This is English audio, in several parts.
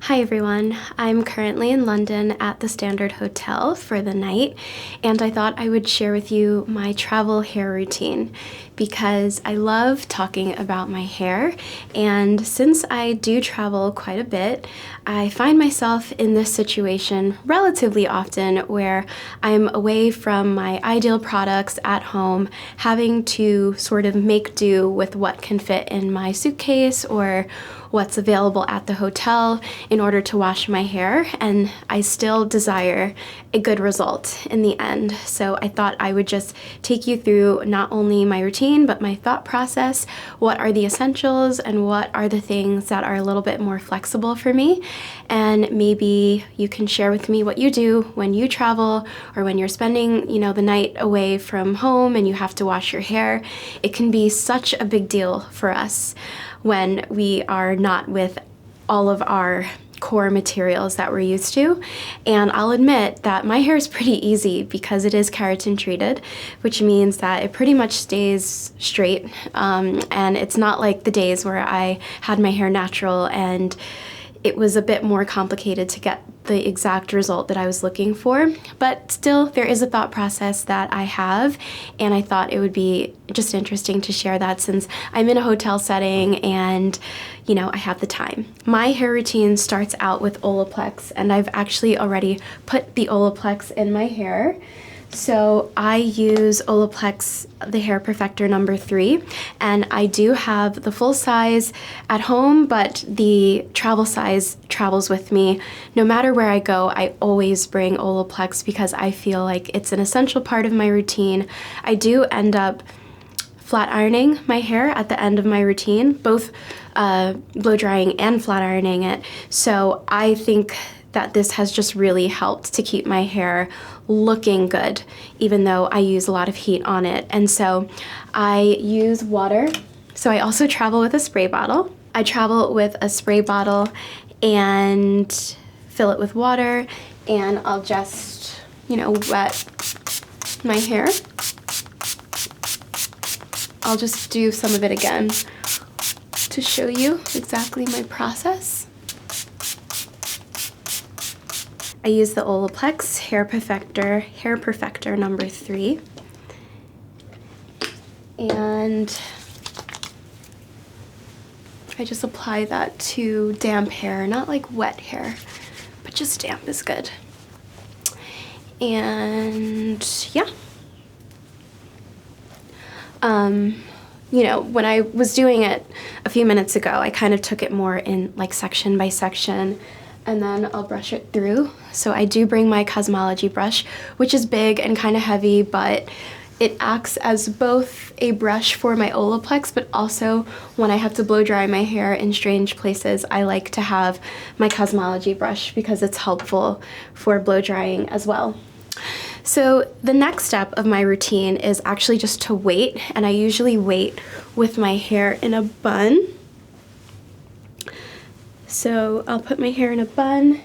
Hi everyone, I'm currently in London at the Standard Hotel for the night, and I thought I would share with you my travel hair routine because I love talking about my hair, and since I do travel quite a bit, I find myself in this situation relatively often where I'm away from my ideal products at home, having to sort of make do with what can fit in my suitcase or what's available at the hotel in order to wash my hair, and I still desire a good result in the end. So I thought I would just take you through not only my routine but my thought process, what are the essentials and what are the things that are a little bit more flexible for me, and maybe you can share with me what you do when you travel or when you're spending, the night away from home and you have to wash your hair. It can be such a big deal for us when we are not with all of our core materials that we're used to. And I'll admit that my hair is pretty easy because it is keratin treated, which means that it pretty much stays straight. And it's not like the days where I had my hair natural and it was a bit more complicated to get the exact result that I was looking for, but still there is a thought process that I have, and I thought it would be just interesting to share that since I'm in a hotel setting and I have the time. My hair routine starts out with Olaplex, and I've actually already put the Olaplex in my hair. So I use Olaplex, the Hair Perfector number 3, and I do have the full size at home, but the travel size travels with me. No matter where I go, I always bring Olaplex because I feel like it's an essential part of my routine. I do end up flat ironing my hair at the end of my routine, both blow drying and flat ironing it. So I think that this has just really helped to keep my hair looking good, even though I use a lot of heat on it. And so I use water. So I also travel with a spray bottle. I travel with a spray bottle and fill it with water, and I'll just, wet my hair. I'll just do some of it again to show you exactly my process. I use the Olaplex Hair Perfector number 3, and I just apply that to damp hair, not like wet hair, but just damp is good. And yeah. When I was doing it a few minutes ago, I kind of took it more in like section by section, and then I'll brush it through. So I do bring my Cosmology brush, which is big and kind of heavy, but it acts as both a brush for my Olaplex, but also when I have to blow dry my hair in strange places, I like to have my Cosmology brush because it's helpful for blow drying as well. So the next step of my routine is actually just to wait, and I usually wait with my hair in a bun. So I'll put my hair in a bun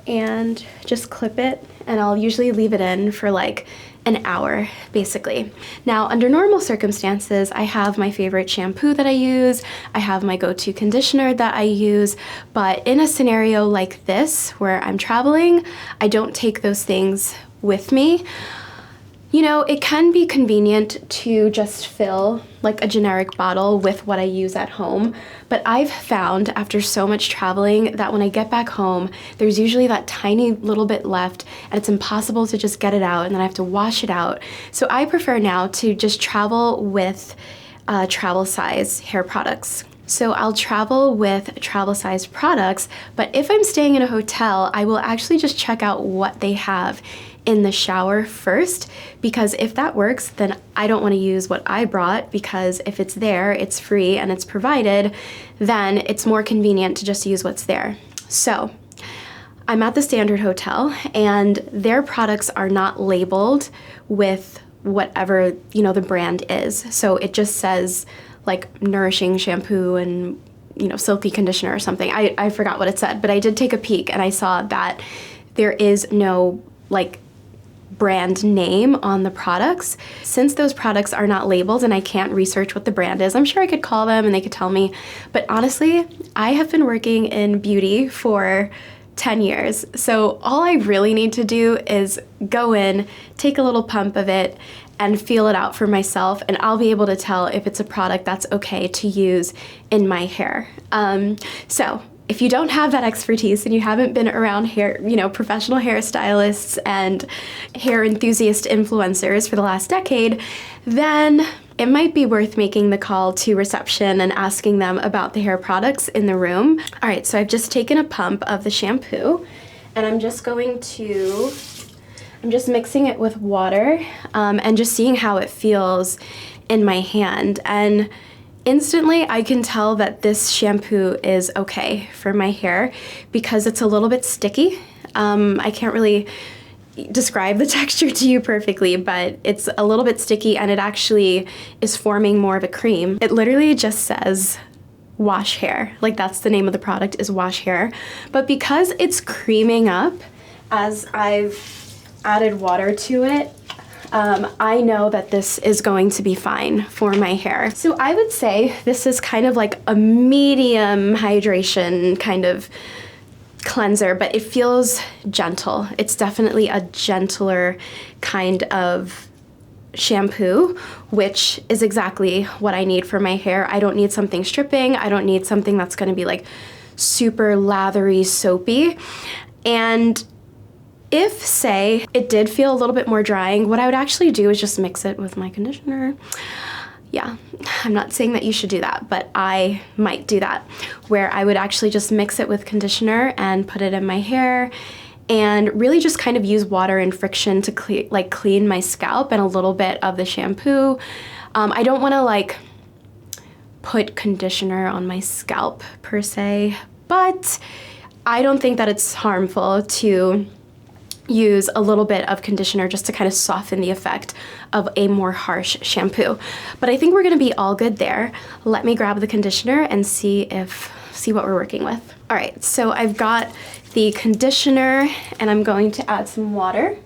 and just clip it, and I'll usually leave it in for like an hour, basically. Now, under normal circumstances, I have my favorite shampoo that I use, I have my go-to conditioner that I use, but in a scenario like this, where I'm traveling, I don't take those things with me. It can be convenient to just fill like a generic bottle with what I use at home, but I've found after so much traveling that when I get back home, there's usually that tiny little bit left, and it's impossible to just get it out, and then I have to wash it out. So I prefer now to just travel with travel size hair products. So I'll travel with travel size products, but if I'm staying in a hotel, I will actually just check out what they have in the shower first, because if that works, then I don't want to use what I brought, because if it's there, it's free and it's provided, then it's more convenient to just use what's there. So I'm at the Standard Hotel, and their products are not labeled with whatever, the brand is. So it just says like nourishing shampoo and, silky conditioner or something. I forgot what it said, but I did take a peek and I saw that there is no like brand name on the products. Since those products are not labeled and I can't research what the brand is, I'm sure I could call them and they could tell me. But honestly, I have been working in beauty for 10 years. So all I really need to do is go in, take a little pump of it, and feel it out for myself, and I'll be able to tell if it's a product that's okay to use in my hair. So if you don't have that expertise and you haven't been around hair, professional hairstylists and hair enthusiast influencers for the last decade, then it might be worth making the call to reception and asking them about the hair products in the room. All right, so I've just taken a pump of the shampoo, and I'm just mixing it with water and just seeing how it feels in my hand. And instantly I can tell that this shampoo is okay for my hair because it's a little bit sticky. I can't really describe the texture to you perfectly, but it's a little bit sticky and it actually is forming more of a cream. It literally just says wash hair. Like, that's the name of the product, is wash hair. But because it's creaming up as I've added water to it, I know that this is going to be fine for my hair. So I would say this is kind of like a medium hydration kind of cleanser, but it feels gentle. It's definitely a gentler kind of shampoo, which is exactly what I need for my hair. I don't need something stripping. I don't need something that's going to be like super lathery, soapy. And if, say, it did feel a little bit more drying, what I would actually do is just mix it with my conditioner. Yeah, I'm not saying that you should do that, but I might do that, where I would actually just mix it with conditioner and put it in my hair and really just kind of use water and friction to clean my scalp and a little bit of the shampoo. I don't want to put conditioner on my scalp per se, but I don't think that it's harmful to use a little bit of conditioner just to kind of soften the effect of a more harsh shampoo. But I think we're gonna be all good there. Let me grab the conditioner and see what we're working with. All right, so I've got the conditioner and I'm going to add some water.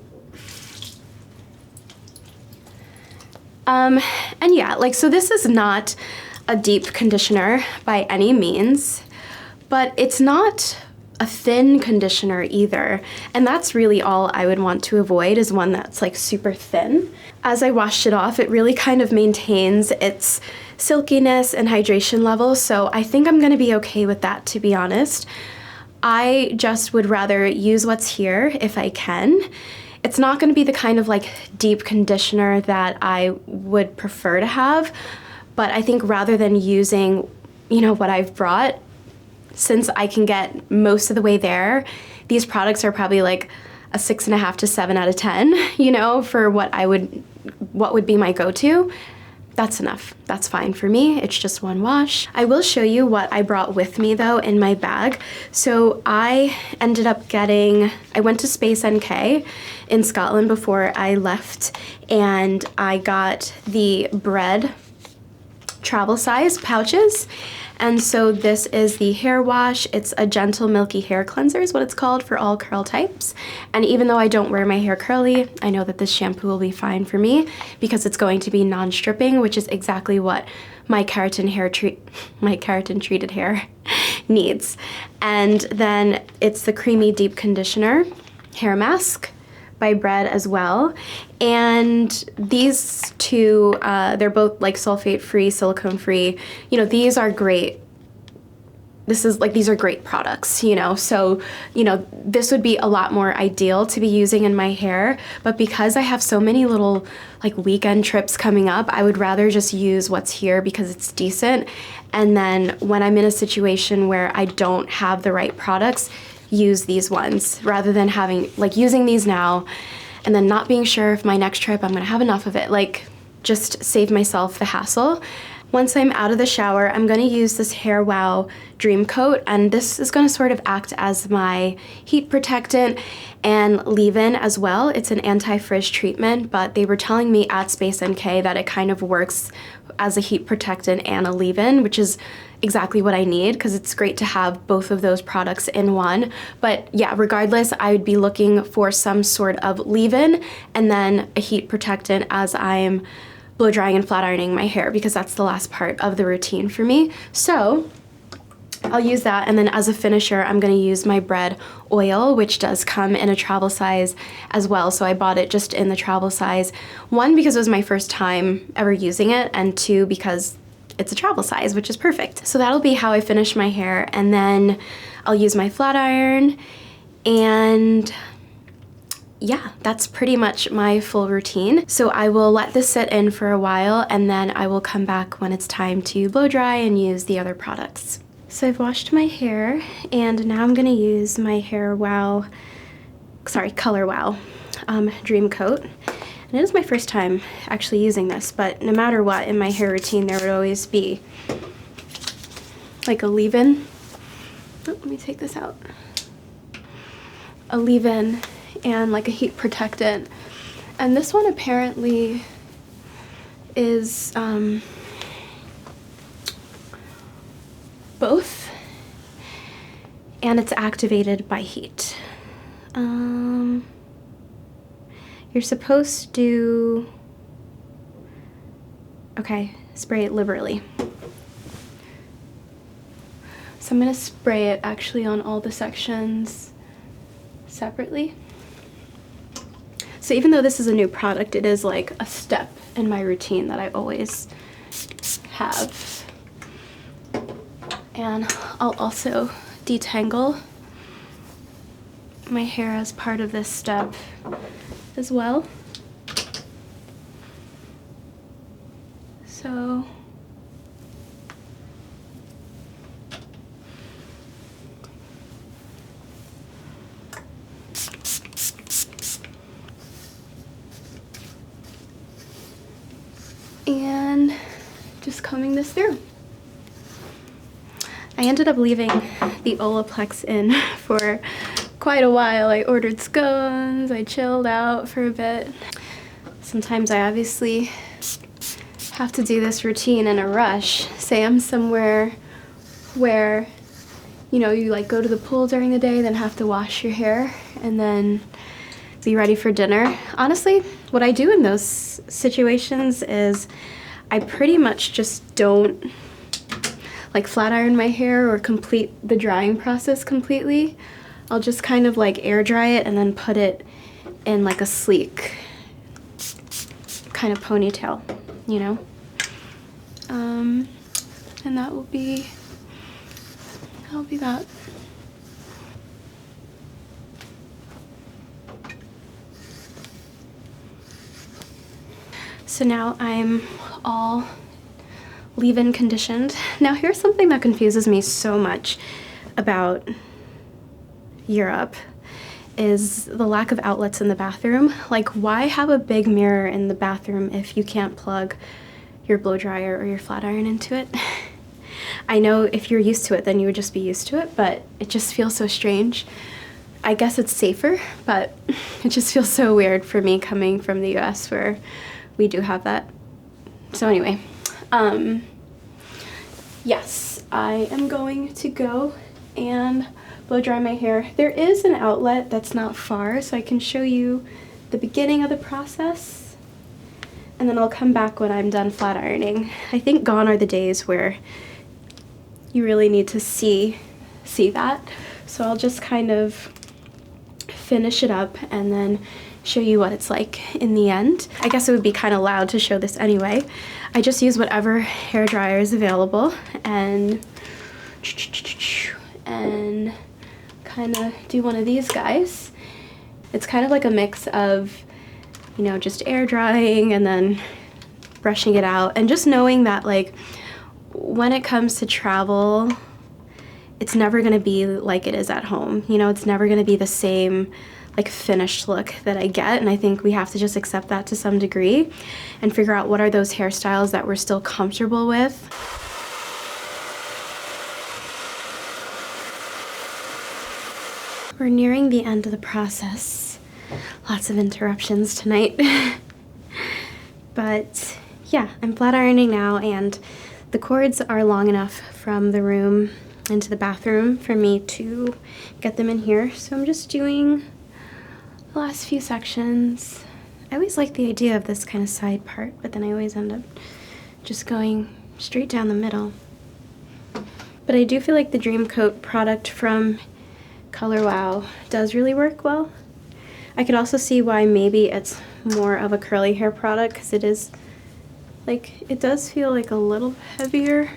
And yeah, so this is not a deep conditioner by any means, but it's not a thin conditioner either. And that's really all I would want to avoid, is one that's super thin. As I washed it off, it really kind of maintains its silkiness and hydration level. So I think I'm gonna be okay with that, to be honest. I just would rather use what's here if I can. It's not gonna be the kind of deep conditioner that I would prefer to have, but I think rather than using, what I've brought, since I can get most of the way there, these products are probably a 6.5 to 7 out of 10, for what would be my go-to. That's enough. That's fine for me. It's just one wash. I will show you what I brought with me though in my bag. So I ended up I went to Space NK in Scotland before I left, and I got the Bread travel size pouches. And so this is the hair wash. It's a gentle milky hair cleanser is what it's called, for all curl types. And even though I don't wear my hair curly, I know that this shampoo will be fine for me because it's going to be non-stripping, which is exactly what my keratin treated hair needs. And then it's the Creamy Deep Conditioner hair mask by Bread as well. And these two, they're both sulfate-free, silicone-free. These are great. These are great products, so, this would be a lot more ideal to be using in my hair. But because I have so many little weekend trips coming up, I would rather just use what's here because it's decent. And then when I'm in a situation where I don't have the right products, use these ones rather than using these now and then not being sure if my next trip I'm gonna have enough of it. Just save myself the hassle. Once I'm out of the shower, I'm gonna use this Hair Wow Dream Coat, and this is gonna sort of act as my heat protectant and leave-in as well. It's an anti-frizz treatment, but they were telling me at Space NK that it kind of works as a heat protectant and a leave-in, which is exactly what I need, because it's great to have both of those products in one. But yeah, regardless, I would be looking for some sort of leave-in and then a heat protectant as I'm blow drying and flat ironing my hair, because that's the last part of the routine for me. So I'll use that, and then as a finisher, I'm gonna use my bread oil, which does come in a travel size as well. So I bought it just in the travel size. One, because it was my first time ever using it, and two, because it's a travel size, which is perfect. So that'll be how I finish my hair, and then I'll use my flat iron, and yeah, that's pretty much my full routine. So I will let this sit in for a while, and then I will come back when it's time to blow dry and use the other products. So I've washed my hair, and now I'm gonna use my Color Wow Dream Coat. And it is my first time actually using this, but no matter what, in my hair routine, there would always be like a leave-in. Oh, let me take this out. A leave-in and like a heat protectant. And this one apparently is both, and it's activated by heat. You're supposed to, okay, spray it liberally. So I'm gonna spray it actually on all the sections separately. So even though this is a new product, it is like a step in my routine that I always have. And I'll also detangle my hair as part of this step as well. So and just combing this through. I ended up leaving the Olaplex in for quite a while. I ordered scones, I chilled out for a bit. Sometimes I obviously have to do this routine in a rush. Say I'm somewhere where, you know, you like go to the pool during the day, then have to wash your hair, and then be ready for dinner. Honestly, what I do in those situations is I pretty much just don't like flat iron my hair or complete the drying process completely. I'll just kind of like air dry it and then put it in like a sleek kind of ponytail, you know? And that'll be that. So now I'm all leave-in conditioned. Now here's something that confuses me so much about Europe is the lack of outlets in the bathroom. Like, why have a big mirror in the bathroom if you can't plug your blow dryer or your flat iron into it? I know if you're used to it, then you would just be used to it, but it just feels so strange. I guess it's safer, but it just feels so weird for me coming from the US where we do have that. So anyway, yes, I am going to go and blow dry my hair. There is an outlet that's not far, so I can show you the beginning of the process, and then I'll come back when I'm done flat ironing. I think gone are the days where you really need to see that. So I'll just kind of finish it up and then show you what it's like in the end. I guess it would be kind of loud to show this anyway. I just use whatever hair dryer is available and kind of do one of these guys. It's kind of like a mix of, you know, just air drying and then brushing it out, and just knowing that, like, when it comes to travel, it's never going to be like it is at home. You know, it's never going to be the same like finished look that I get, and I think we have to just accept that to some degree and figure out what are those hairstyles that we're still comfortable with. We're nearing the end of the process. Lots of interruptions tonight. But yeah, I'm flat ironing now, and The cords are long enough from the room into the bathroom for me to get them in here. So I'm just doing the last few sections. I always like the idea of this kind of side part, but then I always end up just going straight down the middle. But I do feel like the Dream Coat product from Color Wow does really work well. I could also see why maybe it's more of a curly hair product, because it is like, it does feel like a little heavier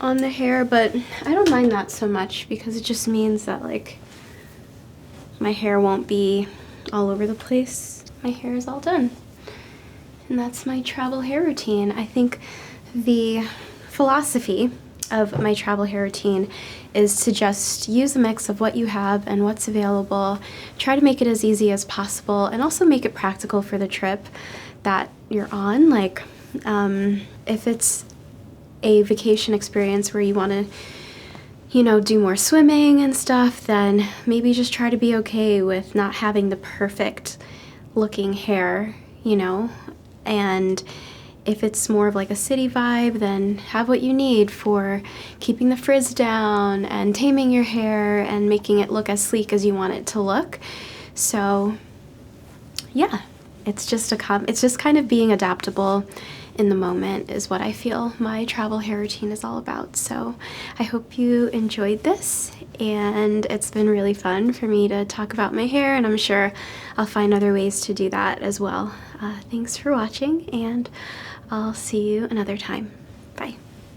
on the hair, but I don't mind that so much because it just means that like my hair won't be all over the place. My hair is all done. And that's my travel hair routine. I think the philosophy of my travel hair routine is to just use a mix of what you have and what's available. Try to make it as easy as possible and also make it practical for the trip that you're on. Like if it's a vacation experience where you want to, you know, do more swimming and stuff, then maybe just try to be okay with not having the perfect looking hair, you know. And if it's more of like a city vibe, then have what you need for keeping the frizz down and taming your hair and making it look as sleek as you want it to look. So yeah, it's just kind of being adaptable in the moment is what I feel my travel hair routine is all about. So I hope you enjoyed this, and it's been really fun for me to talk about my hair, and I'm sure I'll find other ways to do that as well. Thanks for watching, and I'll see you another time.